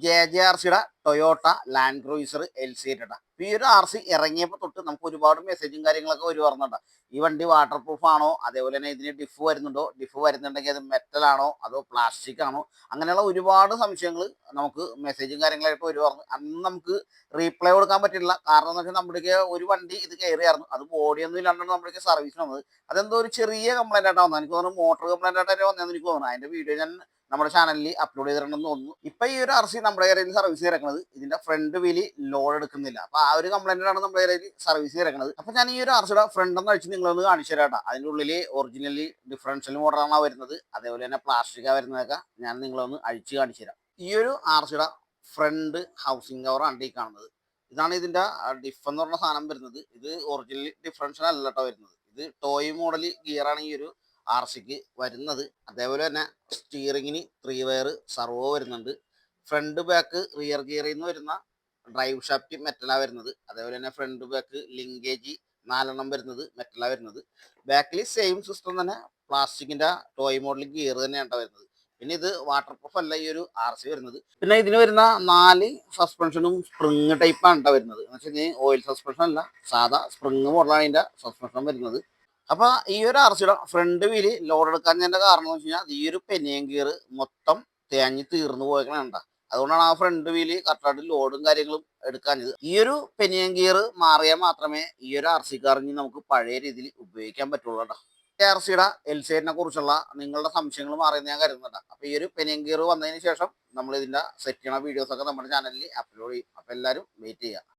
JJRCയുടെ Toyota land cruiser LC8 ട്ടാ. ഈ ഒരു RC ഇറങ്ങിയപ്പോൾ തൊട്ട് നമുക്ക് ഒരുപാട് മെസ്സേജും കാര്യങ്ങളൊക്കെ വരുന്നുണ്ട്. ഈ വണ്ടി വാട്ടർ പ്രൂഫ് ആണോ, അതേപോലെ തന്നെ ഇതിന് ഡിഫ് വരുന്നുണ്ടോ, ഡിഫ് വരുന്നുണ്ടെങ്കിൽ അത് മെറ്റൽ ആണോ അതോ പ്ലാസ്റ്റിക് ആണോ, അങ്ങനെയുള്ള ഒരുപാട് സംശയങ്ങൾ നമുക്ക് മെസ്സേജും കാര്യങ്ങളായിട്ട് വരുമായിരുന്നു. അന്ന് നമുക്ക് റീപ്ലൈ കൊടുക്കാൻ പറ്റില്ല. കാരണം എന്ന് വെച്ചാൽ നമ്മുടേക്ക് ഒരു വണ്ടി ഇത് കയറിയായിരുന്നു, അത് ബോഡിയൊന്നും ഇല്ലാണ്ടാണ് നമ്മുടേക്ക് സർവീസിന് വന്നത്. അതെന്തോ ഒരു ചെറിയ കംപ്ലൈൻ്റ് ആയിട്ടാണ് വന്നത്. എനിക്ക് തോന്നുന്നു മോട്ടോർ കംപ്ലൈൻ്റ് ആയിട്ടാണ് വന്നതെന്ന് എനിക്ക് തോന്നുന്നു. അതിൻ്റെ വീഡിയോ ഞാൻ നമ്മുടെ ചാനലിൽ അപ്ലോഡ് ചെയ്തിട്ടുണ്ടെന്ന് തോന്നുന്നു. ഇപ്പൊ ഈ ഒരു RC നമ്മുടെ കയ്യിൽ സർവീസ് ഇറക്കുന്നത് ഇതിന്റെ ഫ്രണ്ട് വീല് ലോഡ് എടുക്കുന്നില്ല. അപ്പൊ ആ ഒരു കംപ്ലൈന്റാണ് നമ്മുടെ കയ്യിൽ സർവീസ് ഇറക്കുന്നത്. അപ്പൊ ഞാൻ ഈ ഒരു RCയുടെ ഫ്രണ്ട് ഒന്ന് അഴിച്ച് നിങ്ങളൊന്ന് കാണിച്ചു തരാട്ടാ. അതിന്റെ ഉള്ളിൽ ഒറിജിനലി ഡിഫറൻഷ്യൽ മോഡലാണ് വരുന്നത്, അതേപോലെ തന്നെ പ്ലാസ്റ്റിക്കാ വരുന്നതൊക്കെ ഞാൻ നിങ്ങളൊന്ന് അഴിച്ച് കാണിച്ചു തരാം. ഈ ഒരു RCയുടെ ഫ്രണ്ട് ഹൗസിംഗ് കവറാണ് ഈ കാണുന്നത്. ഇതാണ് ഇതിന്റെ ഡിഫ് എന്ന് പറഞ്ഞ സാധനം വരുന്നത്. ഇത് ഒറിജിനൽ ഡിഫറൻഷ്യൽ അല്ല കേട്ടോ വരുന്നത്. ഇത് ടോയ് മോഡൽ ഗിയറാണ് ഈ ഒരു RCക്ക് വരുന്നത്. അതേപോലെ തന്നെ സ്റ്റിയറിങ്ങിന് 3 വയർ സർവോ വരുന്നുണ്ട്. ഫ്രണ്ട് ബാക്ക് റിയർ ഗിയറിൽ നിന്ന് വരുന്ന ഡ്രൈവ് ഷാഫ്റ്റ് മെറ്റലാണ് വരുന്നത്. അതേപോലെ തന്നെ ഫ്രണ്ട് ബാക്ക് ലിങ്കേജ് 4 വരുന്നത് മെറ്റലാണ് വരുന്നത്. ബാക്കിൽ സെയിം സിസ്റ്റം തന്നെ പ്ലാസ്റ്റിക്കിന്റെ ടോയ് മോഡൽ ഗിയർ തന്നെയാണ് വരുന്നത്. പിന്നെ ഇത് വാട്ടർ പ്രൂഫ് അല്ല ഈ ഒരു RC വരുന്നത്. പിന്നെ ഇതിന് വരുന്ന 4 സസ്പെൻഷനും സ്പ്രിങ് ടൈപ്പാണ് വരുന്നത്. എന്ന് വെച്ച് കഴിഞ്ഞാൽ ഓയിൽ സസ്പെൻഷൻ അല്ല, സാധാ സ്പ്രിങ് മോഡലാണ് അതിന്റെ സസ്പെൻഷൻ വരുന്നത്. അപ്പൊ ഈ ഒരു RCയുടെ ഫ്രണ്ട് വീല് ലോഡ് എടുക്കാഞ്ഞതിന്റെ കാരണം എന്ന് വെച്ച് കഴിഞ്ഞാൽ ഈ ഒരു പെനിയൻ ഗിയർ മൊത്തം തേഞ്ഞ് തീർന്നു പോയേക്കണ. അതുകൊണ്ടാണ് ആ ഫ്രണ്ട് വീല് കറക്റ്റായിട്ട് ലോഡും കാര്യങ്ങളും എടുക്കാഞ്ഞത്. ഈ ഒരു പെനിയൻ ഗിയർ മാറിയാൽ മാത്രമേ ഈ ഒരു RC കാറിന് നമുക്ക് പഴയ രീതിയിൽ ഉപയോഗിക്കാൻ പറ്റുള്ളൂ കേട്ടോ. RCയുടെ LC8 കുറിച്ചുള്ള നിങ്ങളുടെ സംശയങ്ങൾ മാറിയെന്ന് ഞാൻ കരുതുന്നുണ്ട്. അപ്പൊ ഈ ഒരു പെനിയൻ ഗിയർ വന്നതിന് ശേഷം നമ്മൾ ഇതിന്റെ സെറ്റ് ചെയ്യണ വീഡിയോസ് ഒക്കെ നമ്മുടെ ചാനലിൽ അപ്ലോഡ് ചെയ്യും. അപ്പൊ എല്ലാവരും വെയിറ്റ് ചെയ്യുക.